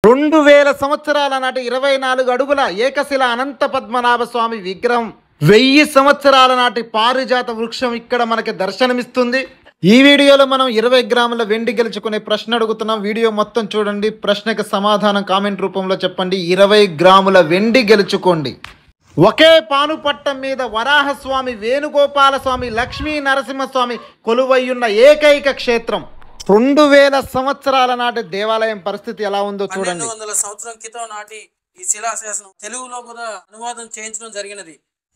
2000 సంవత్సరాల నాటి 24 అడుగుల ఏకశిల అనంత పద్మనాభ స్వామి విగ్రహం 1000 సంవత్సరాల నాటి పారిజాత వృక్షం ఇక్కడ మనకి దర్శనమిస్తుంది. ఈ వీడియోలో మనం 20 గ్రాముల వెండి గెలుచుకునే ప్రశ్న అడుగుతున్నాం. వీడియో మొత్తం చూడండి. ప్రశ్నకు సమాధానం కామెంట్ రూపంలో చెప్పండి. 20 గ్రాముల వెండి గెలుచుకోండి. ఒకే పానుపట్టం మీద వరాహస్వామి, వేణుగోపాల స్వామి, లక్ష్మీ నరసింహస్వామి కొలువయ్యున్న ఏకైక క్షేత్రం. 2000 సంవత్సరాల నాటి దేవాలయం పరిస్థితి ఎలా ఉందో చూడండి. 1200 సంవత్సరం క్రితం నాటి ఈ శిలాశాసనం తెలుగులో కూడా అనువాదం చేయించడం జరిగినది.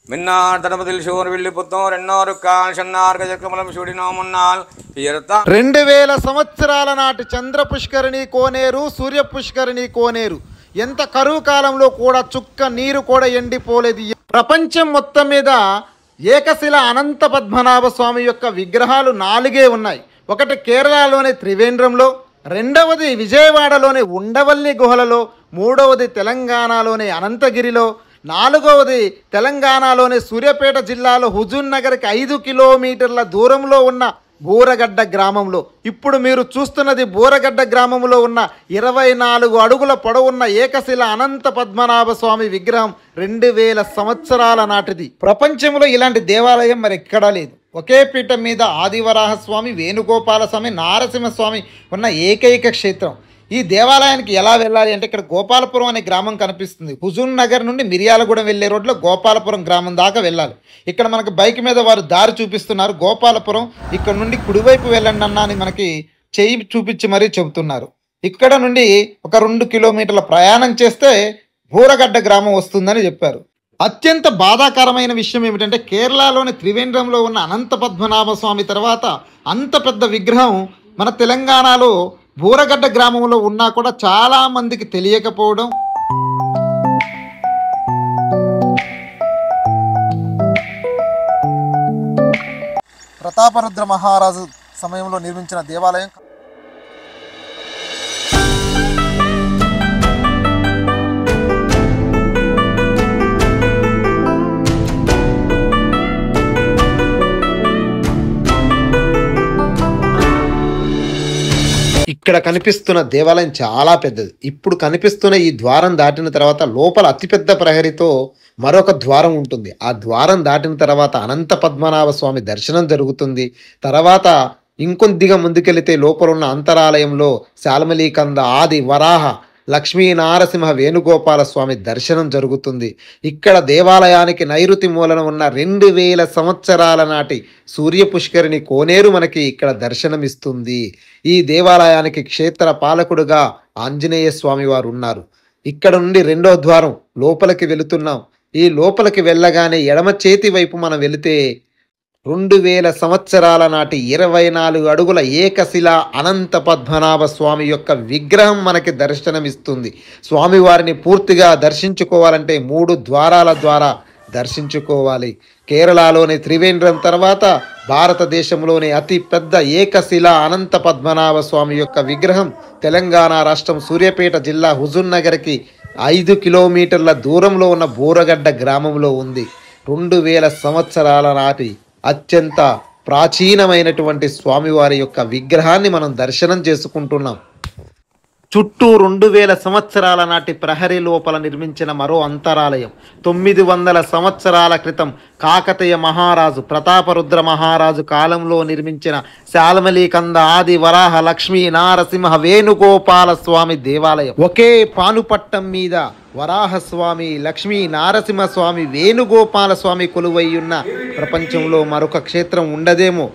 2000 సంవత్సరాల నాటి చంద్ర పుష్కరిణి కోనేరు, సూర్య పుష్కరిణి కోనేరు. ఎంత కరువు కాలంలో కూడా చుక్క నీరు కూడా ఎండిపోలేదు. ప్రపంచం మొత్తం మీద ఏకశిల అనంత పద్మనాభ స్వామి యొక్క విగ్రహాలు 4 ఉన్నాయి. ఒకటి కేరళలోని త్రివేంద్రంలో, రెండవది విజయవాడలోని ఉండవల్లి గుహలలో, మూడవది తెలంగాణలోని అనంతగిరిలో, నాలుగవది తెలంగాణలోని సూర్యాపేట జిల్లాలో హుజూర్ నగర్కి 5 కిలోమీటర్ల దూరంలో ఉన్న బూరగడ్డ గ్రామంలో. ఇప్పుడు మీరు చూస్తున్నది బూరగడ్డ గ్రామంలో ఉన్న 24 అడుగుల పొడవున్న ఏకశిల అనంత పద్మనాభ స్వామి విగ్రహం 2000 సంవత్సరాల నాటిది. ప్రపంచంలో ఇలాంటి దేవాలయం మరి ఎక్కడా లేదు. ఒకే పీఠం మీద ఆదివరాహస్వామి, వేణుగోపాల స్వామి, నారసింహస్వామి ఉన్న ఏకైక క్షేత్రం. ఈ దేవాలయానికి ఎలా వెళ్ళాలి అంటే ఇక్కడ గోపాలపురం అనే గ్రామం కనిపిస్తుంది. హుజూర్ నగర్ నుండి మిర్యాలగూడెం వెళ్ళే రోడ్లో గోపాలపురం గ్రామం దాకా వెళ్ళాలి. ఇక్కడ మనకు బైక్ మీద వారు దారి చూపిస్తున్నారు. గోపాలపురం ఇక్కడ నుండి కుడివైపు వెళ్ళండి అన్న అని మనకి చేయి చూపించి మరీ చెబుతున్నారు. ఇక్కడ నుండి ఒక 2 కిలోమీటర్ల ప్రయాణం చేస్తే బూరగడ్డ గ్రామం వస్తుందని చెప్పారు. అత్యంత బాధాకరమైన విషయం ఏమిటంటే కేరళలోని త్రివేంద్రంలో ఉన్న అనంత పద్మనాభ స్వామి తర్వాత అంత పెద్ద విగ్రహం మన తెలంగాణలో బూరగడ్డ గ్రామంలో ఉన్నా కూడా చాలా మందికి తెలియకపోవడం. ప్రతాపరుద్ర మహారాజు సమయంలో నిర్మించిన దేవాలయం. ఇక్కడ కనిపిస్తున్న దేవాలయం చాలా పెద్దది. ఇప్పుడు కనిపిస్తున్న ఈ ద్వారం దాటిన తర్వాత లోపల అతిపెద్ద ప్రహరితో మరొక ద్వారం ఉంటుంది. ఆ ద్వారం దాటిన తర్వాత అనంత పద్మనాభ స్వామి దర్శనం జరుగుతుంది. తర్వాత ఇంకొద్దిగా ముందుకెళితే లోపల ఉన్న అంతరాలయంలో శాల్మలీకంద, ఆది వరాహ, లక్ష్మీ నారసింహ, వేణుగోపాల స్వామి దర్శనం జరుగుతుంది. ఇక్కడ దేవాలయానికి నైరుతి మూలన ఉన్న 2000 సంవత్సరాల నాటి సూర్య పుష్కరిణి కోనేరు మనకి ఇక్కడ దర్శనమిస్తుంది. ఈ దేవాలయానికి క్షేత్ర పాలకుడుగా ఆంజనేయ స్వామి వారు ఉన్నారు. ఇక్కడ నుండి 2వ ద్వారం లోపలికి వెళుతున్నాం. ఈ లోపలికి వెళ్ళగానే ఎడమ చేతి వైపు మనం వెళితే 2000 సంవత్సరాల నాటి 24 అడుగుల ఏకశిల అనంత పద్మనాభ స్వామి యొక్క విగ్రహం మనకి దర్శనమిస్తుంది. స్వామివారిని పూర్తిగా దర్శించుకోవాలంటే 3 ద్వారాల ద్వారా దర్శించుకోవాలి. కేరళలోని త్రివేంద్రం తర్వాత భారతదేశంలోని అతి పెద్ద ఏకశిల అనంత పద్మనాభ స్వామి యొక్క విగ్రహం తెలంగాణ రాష్ట్రం సూర్యాపేట జిల్లా హుజూర్ నగర్కి 5 కిలోమీటర్ల దూరంలో ఉన్న బూరగడ్డ గ్రామంలో ఉంది. 2000 సంవత్సరాల నాటి అత్యంత ప్రాచీనమైనటువంటి స్వామివారి యొక్క విగ్రహాన్ని మనం దర్శనం చేసుకుంటున్నాం. చుట్టూ 2000 సంవత్సరాల నాటి ప్రహరీ లోపల నిర్మించిన మరో అంతరాలయం. 900 సంవత్సరాల క్రితం కాకతీయ మహారాజు ప్రతాపరుద్ర మహారాజు కాలంలో నిర్మించిన శాల్మలీకంద, ఆది వరాహ, లక్ష్మీ నారసింహ, వేణుగోపాల స్వామి దేవాలయం. ఒకే పానుపట్టం మీద వరాహస్వామి, లక్ష్మీ నారసింహస్వామి, వేణుగోపాల స్వామి కొలువయ్యున్న ప్రపంచంలో మరొక క్షేత్రం ఉండదేమో.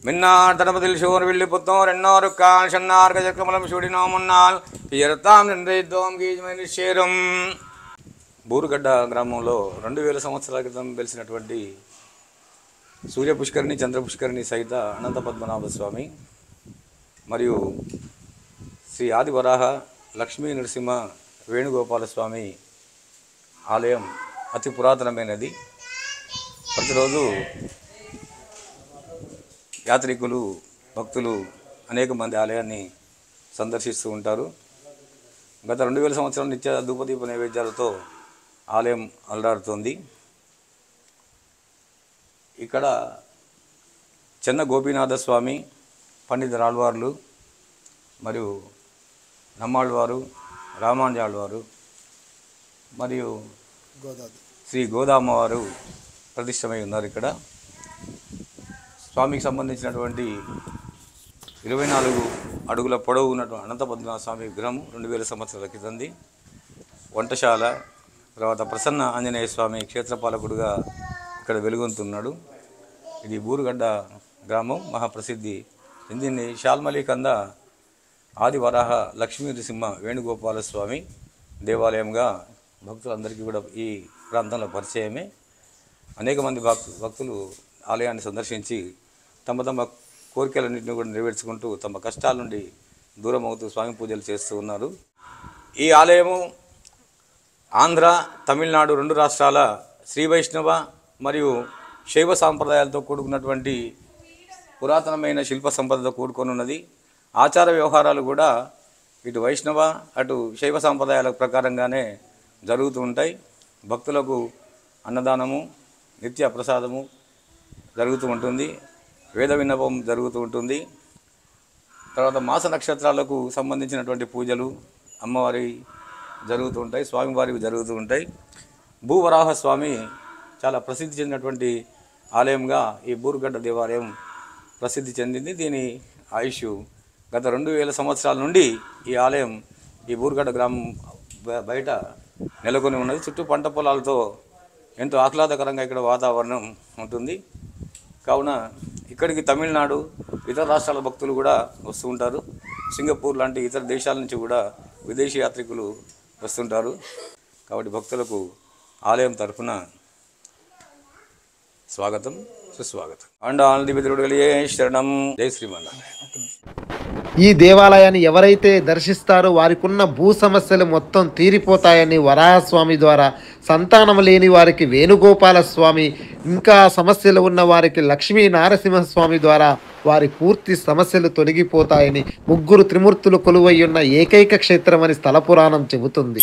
மின்னார் தடபதில் சோர் வில்லி புத்தோர் எண்ணோருக்கால் சன்னார் கஜக்கமலம் சூடினோ முன்னால் பியர்த்தாம் நின்றைத்தோம் గీజమైన శేరం. బూరుగడ్డ గ్రామంలో 2000 సంవత్సరాల క్రితం వెలిసినటువంటి సూర్య పుష్కరిణి, చంద్ర పుష్కరిణి సహిత అనంత పద్మనాభ స్వామి మరియు శ్రీ ఆది వరాహ, లక్ష్మీ నరసింహ, వేణుగోపాల స్వామి ఆలయం అతి పురాతనమైనది. ప్రతిరోజు యాత్రికులు భక్తులు అనేక మంది ఆలయాన్ని సందర్శిస్తూ ఉంటారు. గత 2000 సంవత్సరాల నిత్య ధూపదీప నైవేద్యాలతో ఆలయం అలరాడుతోంది. ఇక్కడ చెన్న గోపీనాథ స్వామి, పండిత రాళ్వార్లు మరియు నమ్మాళ్వారు, రామాంజాళ్వారు మరియు శ్రీ గోదామ్మవారు ప్రతిష్టమై ఉన్నారు. ఇక్కడ స్వామికి సంబంధించినటువంటి 24 అడుగుల పొడవు ఉన్నటువంటి అనంత పద్మనాభ స్వామి విగ్రహం 2000 సంవత్సరాల క్రితంది. వంటశాల, తర్వాత ప్రసన్న ఆంజనేయ స్వామి క్షేత్రపాలకుడుగా ఇక్కడ వెలుగొందుతున్నాడు. ఇది బూరుగడ్డ గ్రామం, మహాప్రసిద్ధి చెందింది. శాల్మలి కంద ఆది వరాహ లక్ష్మీ నృసింహ వేణుగోపాల స్వామి దేవాలయంగా భక్తులందరికీ కూడా ఈ ప్రాంతంలో పరిచయమే. అనేక మంది భక్తులు ఆలయాన్ని సందర్శించి తమ తమ కోరికలన్నింటినీ కూడా నెరవేర్చుకుంటూ తమ కష్టాల నుండి దూరం అవుతూ స్వామి పూజలు చేస్తూ ఉన్నారు. ఈ ఆలయము ఆంధ్ర, తమిళనాడు 2 రాష్ట్రాల శ్రీ వైష్ణవ మరియు శైవ సాంప్రదాయాలతో కూడుకున్నటువంటి పురాతనమైన శిల్ప సంపదతో కూడుకొని ఉన్నది. ఆచార వ్యవహారాలు కూడా ఇటు వైష్ణవ అటు శైవ సాంప్రదాయాల ప్రకారంగానే జరుగుతూ ఉంటాయి. భక్తులకు అన్నదానము, నిత్య ప్రసాదము జరుగుతూ ఉంటుంది. వేద విన్నపం జరుగుతూ ఉంటుంది. తర్వాత మాస నక్షత్రాలకు సంబంధించినటువంటి పూజలు అమ్మవారి జరుగుతూ ఉంటాయి, స్వామివారికి జరుగుతూ ఉంటాయి. భూవరాహ స్వామి చాలా ప్రసిద్ధి చెందినటువంటి ఆలయంగా ఈ బూరుగడ్డ దేవాలయం ప్రసిద్ధి చెందింది. దీని ఆయుష్ గత 2000 సంవత్సరాల నుండి ఈ ఆలయం ఈ బూరుగడ్డ గ్రామం బయట నెలకొని ఉన్నది. చుట్టూ పంట పొలాలతో ఎంతో ఆహ్లాదకరంగా ఇక్కడ వాతావరణం ఉంటుంది. కావున ఇక్కడికి తమిళనాడు, ఇతర రాష్ట్రాల భక్తులు కూడా వస్తూ ఉంటారు. సింగపూర్ లాంటి ఇతర దేశాల నుంచి కూడా విదేశీ యాత్రికులు వస్తుంటారు. కాబట్టి భక్తులకు ఆలయం తరఫున స్వాగతం, సుస్వాగతం. అండాల్ది బిదురుడలియే శరణం. జై శ్రీమన్నారాయణ. ఈ దేవాలయాన్ని ఎవరైతే దర్శిస్తారో వారికున్న భూ సమస్యలు మొత్తం తీరిపోతాయని వరాహస్వామి ద్వారా, సంతానం లేని వారికి వేణుగోపాల స్వామి, ఇంకా సమస్యలు ఉన్న వారికి లక్ష్మీ నారసింహస్వామి ద్వారా వారి పూర్తి సమస్యలు తొలగిపోతాయని 3 త్రిమూర్తులు కొలువై ఉన్న ఏకైక క్షేత్రమని స్థల పురాణం చెబుతుంది.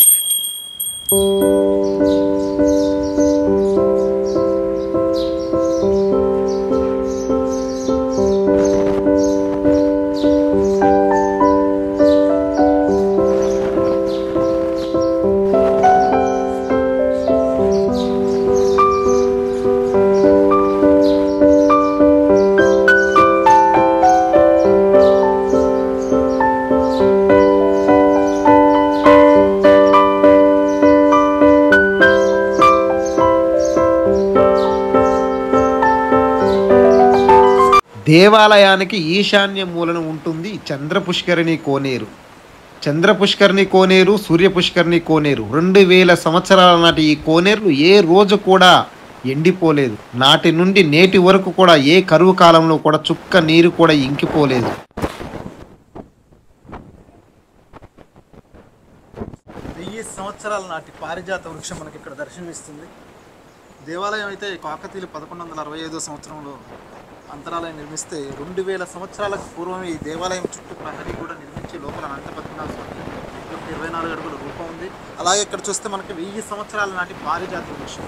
దేవాలయానికి ఈశాన్య మూలన ఉంటుంది చంద్రపుష్కరిణి కోనేరు. చంద్రపుష్కరిణి కోనేరు, సూర్యపుష్కరిణి కోనేరు 2000 సంవత్సరాల నాటి ఈ కోనేరులు ఏ రోజు కూడా ఎండిపోలేదు. నాటి నుండి నేటి వరకు కూడా ఏ కరువు కాలంలో కూడా చుక్క నీరు కూడా ఇంకిపోలేదు. 1000 సంవత్సరాల నాటి పారిజాత వృక్షం మనకి ఇక్కడ దర్శనమిస్తుంది. దేవాలయం అయితే కాకతీయులు 1165 సంవత్సరంలో అంతరాలయం నిర్మిస్తే 2000 సంవత్సరాలకు పూర్వం ఈ దేవాలయం చుట్టూ ప్రహరీ కూడా నిర్మించి లోపల అనంత పద్మనాభ స్వామి 24 అడుగుల రూపం ఉంది. అలాగే ఇక్కడ చూస్తే మనకి 1000 సంవత్సరాల నాటి పారిజాత వృక్షం,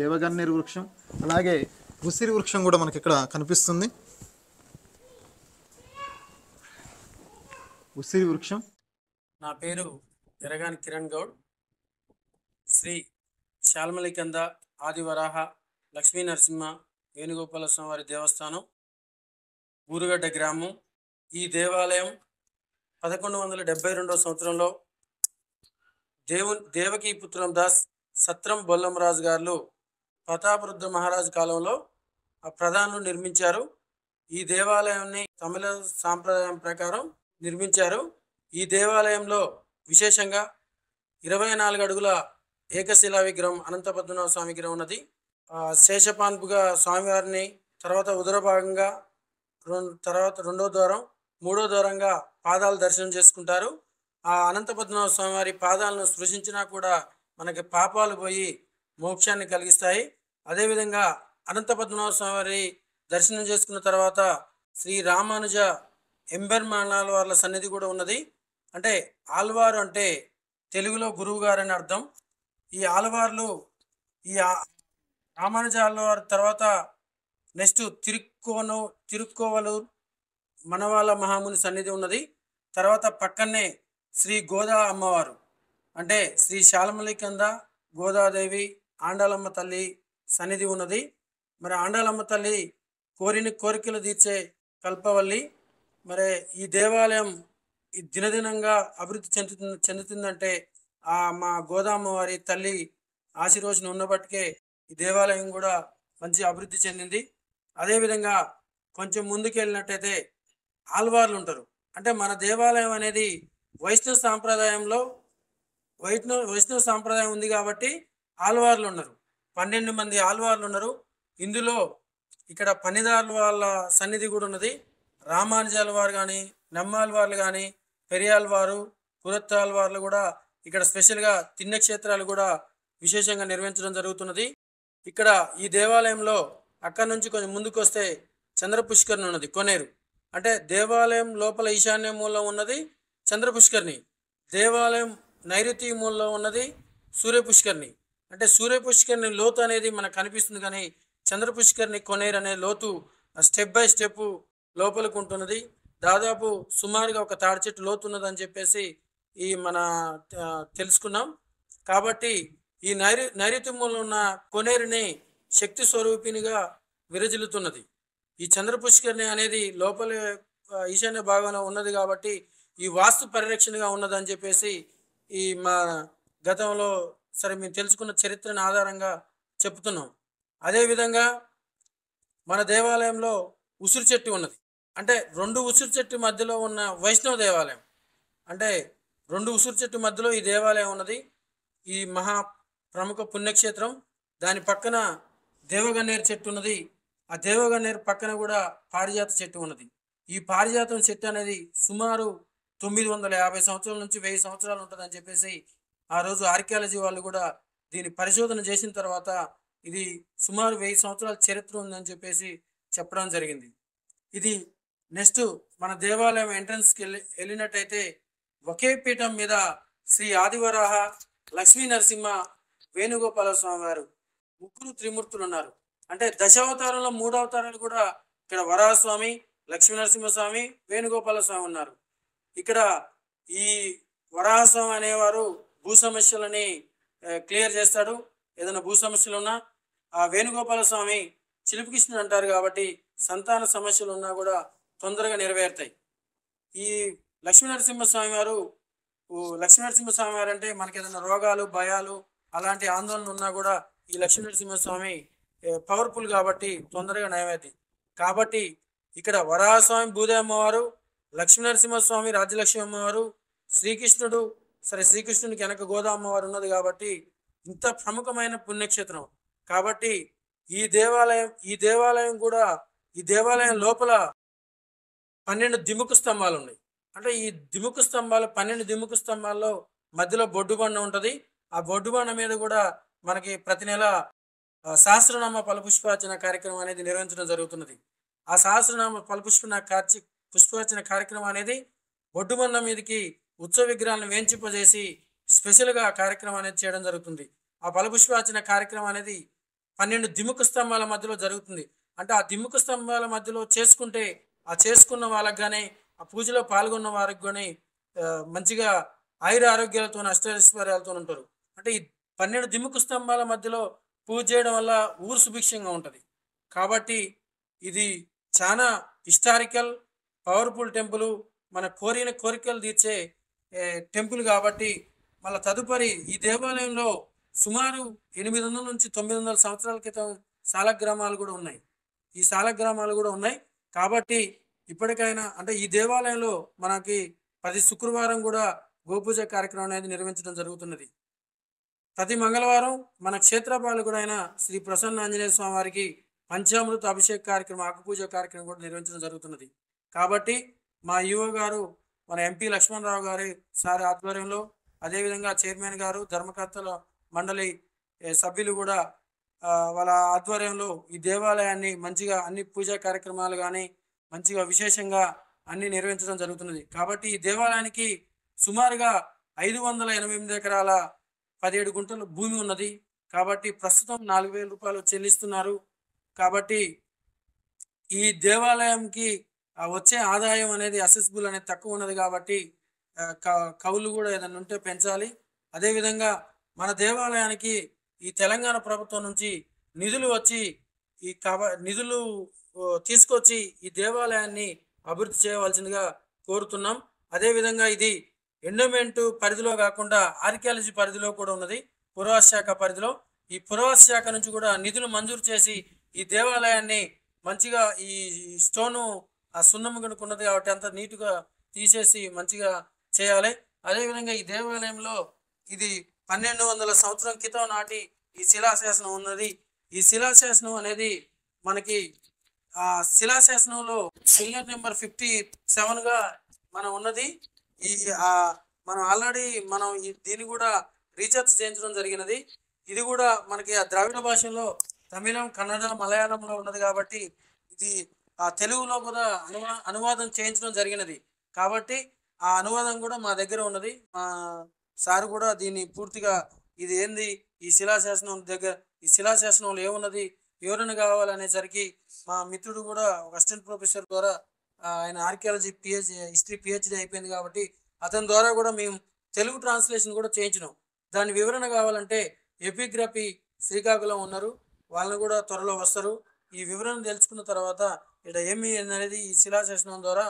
దేవగన్నేరు వృక్షం, అలాగే ఉసిరి వృక్షం కూడా మనకి ఇక్కడ కనిపిస్తుంది. ఉసిరి వృక్షం. నా పేరు ఎరగాని కిరణ్ గౌడ్. శ్రీ శాల్మలి కంద ఆదివరాహ లక్ష్మీ నరసింహ వేణుగోపాల స్వామివారి దేవస్థానం, బూరుగడ్డ గ్రామం. ఈ దేవాలయం 1172 సంవత్సరంలో దేవకీ పుత్రం దాస్ సత్రం బొల్లంరాజు గారు ప్రతాపరుద్ర మహారాజు కాలంలో ఆ ప్రధానులు నిర్మించారు. ఈ దేవాలయాన్ని తమిళ సాంప్రదాయం ప్రకారం నిర్మించారు. ఈ దేవాలయంలో విశేషంగా 24 అడుగుల ఏకశిలా విగ్రహం అనంత పద్మనాభ స్వామి విగ్రహం ఉన్నది. శేషపాన్పుగా స్వామివారిని, తర్వాత ఉదర భాగంగా, తర్వాత 2వ ద్వారం, 3వ ద్వారంగా పాదాలు దర్శనం చేసుకుంటారు. ఆ అనంత పద్మనాభ స్వామివారి పాదాలను స్పృశించినా కూడా మనకి పాపాలు పోయి మోక్షాన్ని కలిగిస్తాయి. అదేవిధంగా అనంత పద్మనాభ స్వామి వారి దర్శనం చేసుకున్న తర్వాత శ్రీ రామానుజ ఎంబెర్మానాల వాళ్ళ సన్నిధి కూడా ఉన్నది. అంటే ఆల్వారు అంటే తెలుగులో గురువు గారు అని అర్థం. ఈ ఆల్వార్లు ఈ రామానుజ ఆల్వార్ తర్వాత నెక్స్ట్ తిరుక్కోవలూరు మనవాళ్ళ మహాముని సన్నిధి ఉన్నది. తర్వాత పక్కనే శ్రీ గోదా అమ్మవారు అంటే శ్రీ శాలమలికంద గోదాదేవి ఆండాలమ్మ తల్లి సన్నిధి ఉన్నది. మరి ఆండాలమ్మ తల్లి కోరికలు తీర్చే కల్పవల్లి. మరి ఈ దేవాలయం ఈ దినదినంగా అభివృద్ధి చెందుతుందంటే మా గోదామ్మ వారి తల్లి ఆశీర్వచనం ఉన్నప్పటికే ఈ దేవాలయం కూడా మంచి అభివృద్ధి చెందింది. అదేవిధంగా కొంచెం ముందుకు వెళ్ళినట్టయితే ఆల్వార్లు ఉంటారు. అంటే మన దేవాలయం అనేది వైష్ణవ సాంప్రదాయంలో వైష్ణవ సాంప్రదాయం ఉంది కాబట్టి ఆల్వార్లు ఉన్నారు. 12 మంది ఆల్వార్లు ఉన్నారు. ఇందులో ఇక్కడ పన్నిదారుల వాళ్ళ సన్నిధి కూడా ఉన్నది. రామానుజాల వారు కానీ నమ్మాల్వార్లు కానీ పెరియాల్వారు పురత్తాల్వార్లు కూడా ఇక్కడ స్పెషల్గా తిన్నక్షేత్రాలు కూడా విశేషంగా నిర్వహించడం జరుగుతున్నది. ఇక్కడ ఈ దేవాలయంలో అక్కడి నుంచి కొంచెం ముందుకు వస్తే చంద్రపుష్కరిణి ఉన్నది. కొనేరు అంటే దేవాలయం లోపల ఈశాన్య మూలలో ఉన్నది చంద్రపుష్కరిణి, దేవాలయం నైరుతి మూలలో ఉన్నది సూర్యపుష్కరిణి. అంటే సూర్యపుష్కరిణి లోతు అనేది మనకు కనిపిస్తుంది, కానీ చంద్రపుష్కరిణి కొనేరు అనే లోతు స్టెప్ బై స్టెప్ లోపలికి ఉంటున్నది. దాదాపు సుమారుగా ఒక తాడి చెట్టు లోతు ఉన్నదని చెప్పేసి మన తెలుసుకున్నాం. కాబట్టి ఈ నైరుతి మూలలో ఉన్న కొనేరుని శక్తి స్వరూపినిగా విరజిల్లుతున్నది. ఈ చంద్రపుష్కరిణి అనేది లోపల ఈశాన్య భాగంలో ఉన్నది కాబట్టి ఈ వాస్తు పరిరక్షణగా ఉన్నదని చెప్పేసి మా గతంలో సరే మేము తెలుసుకున్న చరిత్రను ఆధారంగా చెప్తున్నాం. అదేవిధంగా మన దేవాలయంలో ఉసిరి చెట్టు ఉన్నది. అంటే 2 ఉసిరి చెట్టు మధ్యలో ఉన్న వైష్ణవ దేవాలయం. అంటే 2 ఉసిరి చెట్టు మధ్యలో ఈ దేవాలయం ఉన్నది. ఈ మహా ప్రముఖ పుణ్యక్షేత్రం. దాని పక్కన దేవగన్నేరు చెట్టు ఉన్నది. ఆ దేవగన్నేరు పక్కన కూడా పారిజాత చెట్టు ఉన్నది. ఈ పారిజాతం చెట్టు అనేది సుమారు 950 సంవత్సరాల నుంచి 1000 సంవత్సరాలు ఉంటుందని చెప్పేసి ఆ రోజు ఆర్కియాలజీ వాళ్ళు కూడా దీన్ని పరిశోధన చేసిన తర్వాత ఇది సుమారు 1000 సంవత్సరాల చరిత్ర ఉందని చెప్పేసి చెప్పడం జరిగింది. ఇది నెక్స్ట్ మన దేవాలయం ఎంట్రన్స్కి వెళ్ళినట్టయితే ఒకే పీఠం మీద శ్రీ ఆదివరాహ, లక్ష్మీ నరసింహ, వేణుగోపాల స్వామి వారు 3 త్రిమూర్తులు ఉన్నారు. అంటే దశావతారంలో 3 అవతారాలు కూడా ఇక్కడ వరాహస్వామి, లక్ష్మీ నరసింహస్వామి, వేణుగోపాల స్వామి ఉన్నారు. ఇక్కడ ఈ వరాహస్వామి అనేవారు భూ సమస్యలని క్లియర్ చేస్తాడు. ఏదైనా భూ సమస్యలు ఉన్నా ఆ వేణుగోపాల స్వామి చిలుపుకృష్ణుడు అంటారు కాబట్టి సంతాన సమస్యలు ఉన్నా కూడా తొందరగా నెరవేరుతాయి. ఈ లక్ష్మీనరసింహస్వామి వారు అంటే మనకి ఏదైనా రోగాలు భయాలు అలాంటి ఆందోళన ఉన్నా కూడా ఈ లక్ష్మీనరసింహస్వామి పవర్ఫుల్ కాబట్టి తొందరగా నయమవుతాయి. కాబట్టి ఇక్కడ వరాహస్వామి భూదేవి అమ్మవారు, లక్ష్మీనరసింహస్వామి రాజ్యలక్ష్మి అమ్మవారు, శ్రీకృష్ణునికి వెనక గోదా అమ్మవారు ఉన్నది కాబట్టి ఇంత ప్రముఖమైన పుణ్యక్షేత్రం. కాబట్టి ఈ దేవాలయం లోపల 12 దిముక స్తంభాలు ఉన్నాయి. అంటే ఈ దిముక స్తంభాలు 12 దిముక స్తంభాల్లో మధ్యలో బొడ్డుబండ ఉంటుంది. ఆ బొడ్డుబండ మీద కూడా మనకి ప్రతి నెల సహస్రనామ ఫలపుష్పార్చన కార్యక్రమం అనేది నిర్వహించడం జరుగుతున్నది. ఆ సహస్రనామ పుష్పార్చన కార్యక్రమం అనేది బొడ్డుబండ మీదకి ఉత్సవ విగ్రహాలను వేంచింపజేసి స్పెషల్గా కార్యక్రమం అనేది చేయడం జరుగుతుంది. ఆ ఫలపుష్పార్చన కార్యక్రమం అనేది 12 దిముక స్తంభాల మధ్యలో జరుగుతుంది. అంటే ఆ దిముక స్తంభాల మధ్యలో చేసుకుంటే ఆ చేసుకున్న వాళ్ళకి కానీ ఆ పూజలో పాల్గొన్న వారికి కానీ మంచిగా ఆయుర ఆరోగ్యాలతో అష్టైశ్వర్యాలతో ఉంటారు. అంటే ఈ 12 దిముక స్తంభాల మధ్యలో పూజ చేయడం వల్ల ఊరు సుభిక్షంగా ఉంటుంది. కాబట్టి ఇది చాలా హిస్టారికల్ పవర్ఫుల్ టెంపుల్, మన కోరికలు తీర్చే టెంపుల్. కాబట్టి మళ్ళీ తదుపరి ఈ దేవాలయంలో సుమారు 800 నుంచి 900 సంవత్సరాల క్రితం సాలగ్రామాలు కూడా ఉన్నాయి. కాబట్టి ఇప్పటికైనా అంటే ఈ దేవాలయంలో మనకి ప్రతి శుక్రవారం కూడా గోపూజ కార్యక్రమం అనేది నిర్వహించడం జరుగుతున్నది. ప్రతి మంగళవారం మన క్షేత్రపాలకుడు అయిన శ్రీ ప్రసన్న ఆంజనేయ స్వామి వారికి పంచామృత అభిషేక కార్యక్రమం, ఆకుపూజ కార్యక్రమం కూడా నిర్వహించడం జరుగుతున్నది. కాబట్టి మా ఈవో గారు, మన ఎంపీ లక్ష్మణరావు గారి సార్ ఆధ్వర్యంలో, అదేవిధంగా చైర్మన్ గారు, ధర్మకర్తల మండలి సభ్యులు కూడా వాళ్ళ ఆధ్వర్యంలో ఈ దేవాలయాన్ని మంచిగా అన్ని పూజా కార్యక్రమాలు కానీ మంచిగా విశేషంగా అన్ని నిర్వహించడం జరుగుతున్నది. కాబట్టి ఈ దేవాలయానికి సుమారుగా 588 ఎకరాల 17 గుంటల భూమి ఉన్నది. కాబట్టి ప్రస్తుతం 4,000 రూపాయలు చెల్లిస్తున్నారు. కాబట్టి ఈ దేవాలయంకి వచ్చే ఆదాయం అనేది అసెసిబుల్ అనేది తక్కువ ఉన్నది. కాబట్టి కవులు కూడా ఏదైనా ఉంటే పెంచాలి. అదేవిధంగా మన దేవాలయానికి ఈ తెలంగాణ ప్రభుత్వం నుంచి నిధులు వచ్చి నిధులు తీసుకొచ్చి ఈ దేవాలయాన్ని అభివృద్ధి చేయవలసిందిగా కోరుతున్నాం. అదేవిధంగా ఇది ఎండోమెంట్ పరిధిలో కాకుండా ఆర్కియాలజీ పరిధిలో కూడా ఉన్నది, పురావస్తు శాఖ పరిధిలో. ఈ పురావస్తు శాఖ నుంచి కూడా నిధులు మంజూరు చేసి ఈ దేవాలయాన్ని మంచిగా ఈ స్టోను సున్నం కనుక ఉన్నది కాబట్టి అంత నీట్గా తీసేసి మంచిగా చేయాలి. అదేవిధంగా ఈ దేవాలయంలో ఇది 1200 సంవత్సరం క్రితం నాటి ఈ శిలాశాసనం ఉన్నది. ఈ శిలాశాసనం అనేది మనకి శిలాశాసనంలో పిల్లర్ నెంబర్ 57గా మనం ఉన్నది. ఈ మనం ఆల్రెడీ దీన్ని కూడా రీసెర్చ్ చేయించడం జరిగినది. ఇది కూడా మనకి ద్రావిడ భాషలో తమిళం, కన్నడ, మలయాళంలో ఉన్నది కాబట్టి ఇది తెలుగులో కూడా అనువాదం చేయించడం జరిగినది. కాబట్టి ఆ అనువాదం కూడా మా దగ్గర ఉన్నది. మా సార్ కూడా దీన్ని పూర్తిగా ఇది ఏంది ఈ శిలాశాసనం దగ్గర ఈ శిలాశాసనంలో ఏమున్నది వివరణ కావాలనేసరికి మా మిత్రుడు కూడా ఒక అసిస్టెంట్ ప్రొఫెసర్ ద్వారా ఆయన ఆర్కియాలజీ హిస్టరీ పిహెచ్డి అయిపోయింది కాబట్టి అతని ద్వారా కూడా మేము తెలుగు ట్రాన్స్లేషన్ కూడా చేయించినాం. దాని వివరణ కావాలంటే ఎపిగ్రఫీ శ్రీకాకుళం ఉన్నారు, వాళ్ళని కూడా త్వరలో వస్తారు. ఈ వివరణ తెలుసుకున్న తర్వాత ఇక్కడ ఏమి అనేది ఈ శిలాశాసనం ద్వారా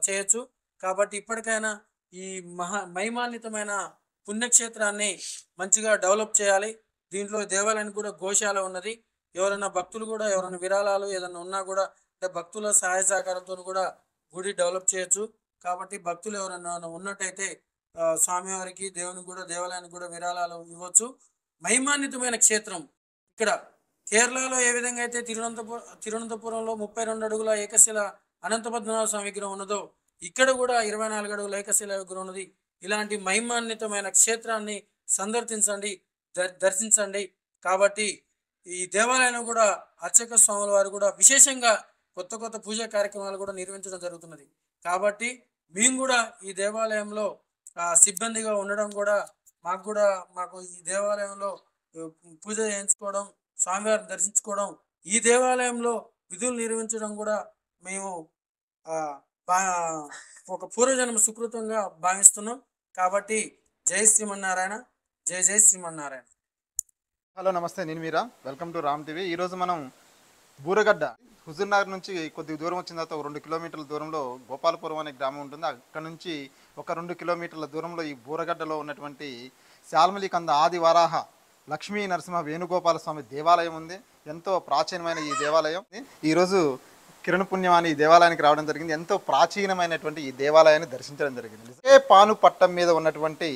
చేయొచ్చు. కాబట్టి ఇప్పటికైనా ఈ మహిమాన్వితమైన పుణ్యక్షేత్రాన్ని మంచిగా డెవలప్ చేయాలి. దీంట్లో దేవాలయానికి కూడా గోశాల ఉన్నది. ఎవరైనా భక్తులు కూడా ఎవరైనా విరాళాలు ఏదైనా ఉన్నా కూడా అంటే భక్తుల సహాయ సహకారంతో కూడా గుడి డెవలప్ చేయొచ్చు. కాబట్టి భక్తులు ఎవరైనా ఉన్నట్టయితే స్వామివారికి దేవునికి కూడా దేవాలయానికి కూడా విరాళాలు ఇవ్వచ్చు. మహిమాన్వితమైన క్షేత్రం ఇక్కడ కేరళలో ఏ విధంగా అయితే తిరువనంతపురంలో 32 అడుగుల ఏకశిల అనంత పద్మనాభ స్వామి విగ్రహం ఉన్నదో ఇక్కడ కూడా 24 అడుగుల ఏకశిల విగ్రహం ఉన్నది. ఇలాంటి మహిమాన్వితమైన క్షేత్రాన్ని సందర్శించండి, దర్శించండి. కాబట్టి ఈ దేవాలయంలో కూడా అర్చక స్వాముల వారు కూడా విశేషంగా కొత్త కొత్త పూజా కార్యక్రమాలు కూడా నిర్వహించడం జరుగుతున్నది. కాబట్టి మేము కూడా ఈ దేవాలయంలో సిబ్బందిగా ఉండడం కూడా మాకు ఈ దేవాలయంలో పూజ చేయించుకోవడం, స్వామివారిని దర్శించుకోవడం, ఈ దేవాలయంలో విధులు నిర్వహించడం కూడా మేము ఒక పూర్వజన్మ సుకృతంగా భావిస్తున్నాం. కాబట్టి జై శ్రీమన్నారాయణ, జై జై శ్రీమన్నారాయణ. హలో నమస్తే, నేను Meera. Welcome to Ram TV. ఈరోజు మనం బూరగడ్డ హుజూర్నగర్ నుంచి కొద్ది దూరం వచ్చిన తర్వాత 2 కిలోమీటర్ల దూరంలో గోపాలపురం అనే గ్రామం ఉంటుంది. అక్కడ నుంచి ఒక 2 కిలోమీటర్ల దూరంలో ఈ బూరగడ్డలో ఉన్నటువంటి శాల్మలికంద ఆది వరాహ లక్ష్మీ నరసింహ వేణుగోపాల స్వామి దేవాలయం ఉంది. ఎంతో ప్రాచీనమైన ఈ దేవాలయం. ఈరోజు కిరణ పుణ్యమాని ఈ దేవాలయానికి రావడం జరిగింది. ఎంతో ప్రాచీనమైనటువంటి ఈ దేవాలయాన్ని దర్శించడం జరిగింది. ఏ పాను పట్టం మీద ఉన్నటువంటి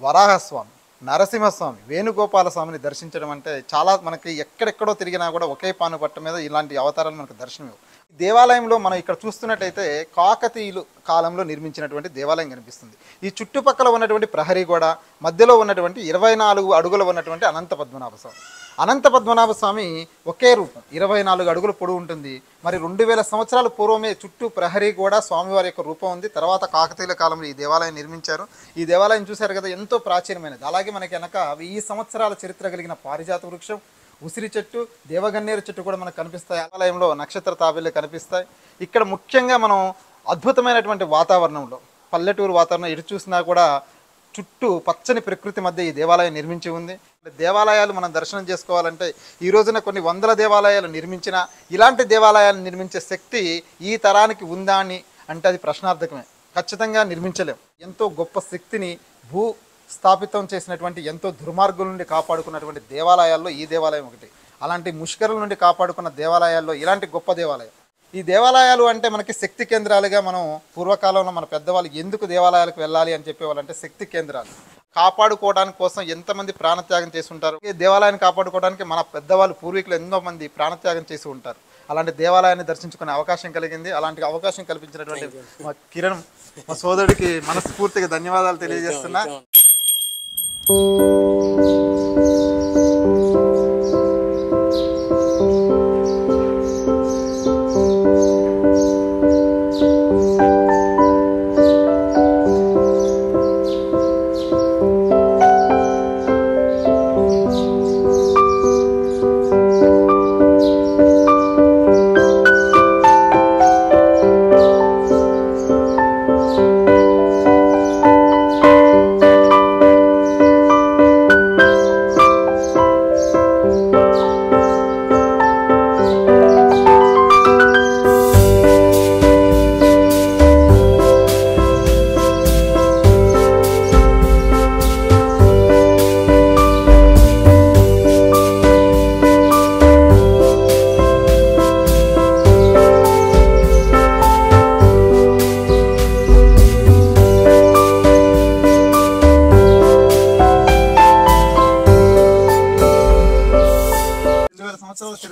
వరాహస్వామి, నరసింహస్వామి, వేణుగోపాల స్వామిని దర్శించడం అంటే చాలా మనకి ఎక్కడెక్కడో తిరిగినా కూడా ఒకే పాను పట్టం మీద ఇలాంటి అవతారాలు మనకు దర్శనం. దేవాలయంలో మనం ఇక్కడ చూస్తున్నట్టయితే కాకతీయులు కాలంలో నిర్మించినటువంటి దేవాలయం కనిపిస్తుంది. ఈ చుట్టుపక్కల ఉన్నటువంటి ప్రహరీ గోడ మధ్యలో ఉన్నటువంటి 24 అడుగులు ఉన్నటువంటి అనంత పద్మనాభ స్వామి. అనంత పద్మనాభ స్వామి ఒకే రూపం, 24 అడుగుల పొడవు ఉంటుంది. మరి 2000 సంవత్సరాల పూర్వమే చుట్టూ ప్రహరీ గోడ స్వామివారి యొక్క రూపం ఉంది. తర్వాత కాకతీయుల కాలంలో ఈ దేవాలయం నిర్మించారు. ఈ దేవాలయం చూశారు కదా, ఎంతో ప్రాచీనమైనది. అలాగే మనకి వెనక 1000 సంవత్సరాల చరిత్ర కలిగిన పారిజాత వృక్షం, ఉసిరి చెట్టు, దేవగన్నేరు చెట్టు కూడా మనకు కనిపిస్తాయి. దేవాలయంలో నక్షత్ర తాబేళ్లు కనిపిస్తాయి. ఇక్కడ ముఖ్యంగా మనం అద్భుతమైనటువంటి వాతావరణంలో, పల్లెటూరు వాతావరణం ఎటు చూసినా కూడా చుట్టూ పచ్చని ప్రకృతి మధ్య ఈ దేవాలయం నిర్మించి ఉంది. దేవాలయాలు మనం దర్శనం చేసుకోవాలంటే ఈ రోజున కొన్ని వందల దేవాలయాలు నిర్మించిన ఇలాంటి దేవాలయాలు నిర్మించే శక్తి ఈ తరానికి ఉందా అని అంటే అది ప్రశ్నార్థకమే. ఖచ్చితంగా నిర్మించలేం. ఎంతో గొప్ప శక్తిని స్థాపితం చేసినటువంటి, ఎంతో దుర్మార్గుల నుండి కాపాడుకున్నటువంటి దేవాలయాల్లో ఈ దేవాలయం ఒకటి. అలాంటి ముష్కరుల నుండి కాపాడుకున్న దేవాలయాల్లో ఇలాంటి గొప్ప దేవాలయం. ఈ దేవాలయాలు అంటే మనకి శక్తి కేంద్రాలుగా మనం పూర్వకాలంలో మన పెద్దవాళ్ళు ఎందుకు దేవాలయాలకు వెళ్ళాలి అని చెప్పేవాళ్ళంటే శక్తి కేంద్రాలు కాపాడుకోవడానికి కోసం ఎంతమంది ప్రాణత్యాగం చేసి ఉంటారు. ఈ దేవాలయాన్ని కాపాడుకోవడానికి మన పెద్దవాళ్ళు పూర్వీకులు ఎంతో మంది ప్రాణత్యాగం చేసి ఉంటారు. అలాంటి దేవాలయాన్ని దర్శించుకునే అవకాశం కలిగింది. అలాంటి అవకాశం కల్పించినటువంటి మా కిరణ్, మా సోదరుడికి మనస్ఫూర్తిగా ధన్యవాదాలు తెలియజేస్తున్నా.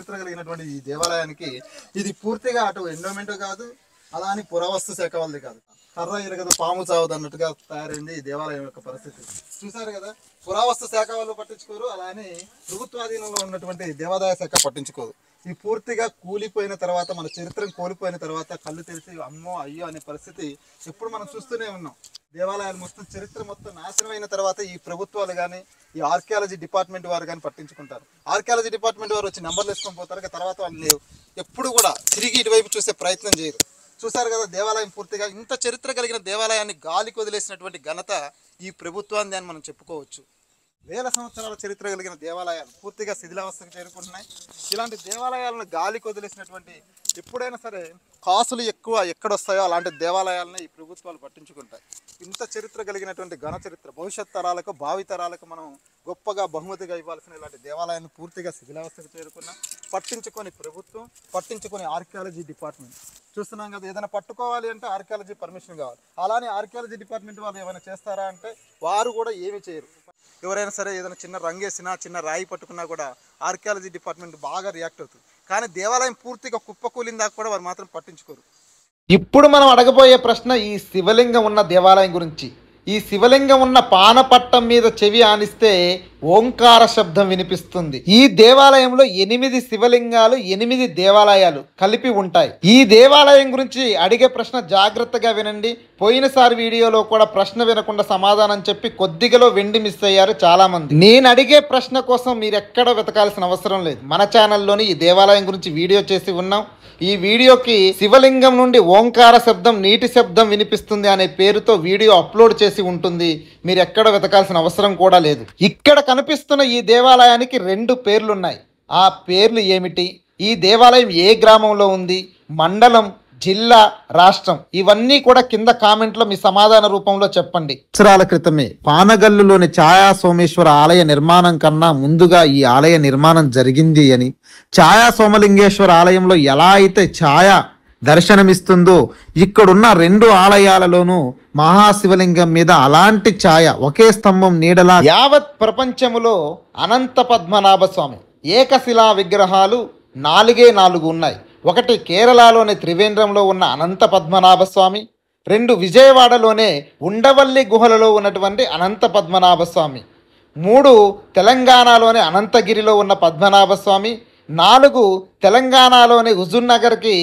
చరిత్ర కలిగినటువంటి ఈ దేవాలయానికి ఇది పూర్తిగా అటు ఎండోమెంట్ కాదు, అలా అని పురావస్తు శాఖ వాళ్ళది కాదు. కర్ర ఇరగదు పాము చావదు అన్నట్టుగా తయారైంది ఈ దేవాలయం యొక్క పరిస్థితి. చూసారు కదా, పురావస్తు శాఖ వాళ్ళు పట్టించుకోరు, అలా అని ప్రభుత్వాధీనంలో ఉన్నటువంటి దేవాదాయ శాఖ పట్టించుకోదు. ఈ పూర్తిగా కూలిపోయిన తర్వాత, మన చరిత్రను కోల్పోయిన తర్వాత కళ్ళు తెరిచి అమ్మో అయ్యో అనే పరిస్థితి ఎప్పుడు మనం చూస్తూనే ఉన్నాం. దేవాలయాలు మొత్తం చరిత్ర మొత్తం నాశనం అయిన తర్వాత ఈ ప్రభుత్వాలు కానీ, ఈ ఆర్కియాలజీ డిపార్ట్మెంట్ వారు కానీ పట్టించుకుంటారు. ఆర్కియాలజీ డిపార్ట్మెంట్ వారు వచ్చి నెంబర్లు వేసుకొని పోతారు, తర్వాత వాళ్ళు ఎప్పుడు కూడా తిరిగి ఇటువైపు చూసే ప్రయత్నం చేయరు. చూసారు కదా, దేవాలయం పూర్తిగా ఇంత చరిత్ర కలిగిన దేవాలయాన్ని గాలికి వదిలేసినటువంటి ఘనత ఈ ప్రభుత్వాన్ని అని మనం చెప్పుకోవచ్చు. వేల సంవత్సరాల చరిత్ర కలిగిన దేవాలయాలు పూర్తిగా శిథిలావస్థకు చేరుకుంటున్నాయి. ఇలాంటి దేవాలయాలను గాలికి వదిలేసినటువంటి, ఎప్పుడైనా సరే కాసులు ఎక్కువ ఎక్కడొస్తాయో అలాంటి దేవాలయాలను ఈ ప్రభుత్వాలు పట్టించుకుంటాయి. ఇంత చరిత్ర కలిగినటువంటి ఘన చరిత్ర భవిష్యత్ తరాలకు, భావి తరాలకు మనం గొప్పగా బహుమతిగా ఇవ్వాల్సిన ఇలాంటి దేవాలయాన్ని పూర్తిగా శిథిలావస్థకు చేరుకున్నా పట్టించుకొని ప్రభుత్వం, పట్టించుకొని ఆర్కియాలజీ డిపార్ట్మెంట్. చూస్తున్నాం కదా, ఏదైనా పట్టుకోవాలి అంటే ఆర్కియాలజీ పర్మిషన్ కావాలి. అలానే ఆర్కియాలజీ డిపార్ట్మెంట్ వాళ్ళు ఏమైనా చేస్తారా అంటే వారు కూడా ఏమీ చేయరు. ఎవరైనా సరే ఏదైనా చిన్న రంగేసినా, చిన్న రాయి పట్టుకున్నా కూడా ఆర్కియాలజీ డిపార్ట్మెంట్ బాగా రియాక్ట్ అవుతుంది. కానీ దేవాలయం పూర్తిగా కుప్పకూలిన దాకా కూడా వారు మాత్రం పట్టించుకోరు. ఇప్పుడు మనం అడగబోయే ప్రశ్న ఈ శివలింగం ఉన్న దేవాలయం గురించి. ఈ శివలింగం ఉన్న పానపట్టం మీద చెవి ఆనిస్తే ఓంకార శబ్దం వినిపిస్తుంది. ఈ దేవాలయంలో 8 శివలింగాలు, 8 దేవాలయాలు కలిపి ఉంటాయి. ఈ దేవాలయం గురించి అడిగే ప్రశ్న జాగ్రత్తగా వినండి. పోయినసారి వీడియోలో కూడా ప్రశ్న వినకుండా సమాధానం చెప్పి కొద్దిగలో వెండి మిస్ అయ్యారు చాలా మంది. నేను అడిగే ప్రశ్న కోసం మీరు ఎక్కడ వెతకాల్సిన అవసరం లేదు. మన ఛానల్లోని ఈ దేవాలయం గురించి వీడియో చేసి ఉన్నాం. ఈ వీడియోకి శివలింగం నుండి ఓంకార శబ్దం, నీటి శబ్దం వినిపిస్తుంది అనే పేరుతో వీడియో అప్లోడ్ చేసి ఉంటుంది. మీరు ఎక్కడ వెతకాల్సిన అవసరం కూడా లేదు. ఇక్కడ కనిపిస్తున్న ఈ దేవాలయానికి 2 పేర్లున్నాయి. ఆ పేర్లు ఏమిటి? ఈ దేవాలయం ఏ గ్రామంలో ఉంది? మండలం, జిల్లా, రాష్ట్రం, ఇవన్నీ కూడా కింద కామెంట్లో మీ సమాధాన రూపంలో చెప్పండి. సంవత్సరాల క్రితమే పానగల్లులోని ఛాయా సోమేశ్వర ఆలయ నిర్మాణం కన్నా ముందుగా ఈ ఆలయ నిర్మాణం జరిగింది అని, ఛాయా సోమలింగేశ్వర ఆలయంలో ఎలా అయితే ఛాయ దర్శనమిస్తుందో ఇక్కడున్న 2 ఆలయాలలోనూ మహాశివలింగం మీద అలాంటి ఛాయ ఒకే స్తంభం నీడలా యావత్ ప్రపంచములో అనంత పద్మనాభ స్వామి ఏకశిలా విగ్రహాలు 4 ఉన్నాయి. ఒకటి కేరళలోని త్రివేంద్రంలో ఉన్న అనంత పద్మనాభ స్వామి, 2 విజయవాడలోనే ఉండవల్లి గుహలలో ఉన్నటువంటి అనంత పద్మనాభ స్వామి, 3 తెలంగాణలోని అనంతగిరిలో ఉన్న పద్మనాభ స్వామి, 4 తెలంగాణలోని హుజూర్నగర్కి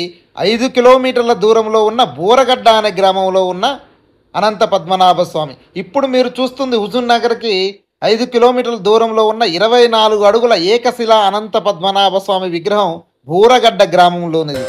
5 కిలోమీటర్ల దూరంలో ఉన్న బూరగడ్డ అనే గ్రామంలో ఉన్న అనంత పద్మనాభ స్వామి. ఇప్పుడు మీరు చూస్తుంది హుజూర్నగర్కి 5 కిలోమీటర్ల దూరంలో ఉన్న 24 అడుగుల ఏకశిలా అనంత పద్మనాభ స్వామి విగ్రహం బూరగడ్డ గ్రామంలోనిది.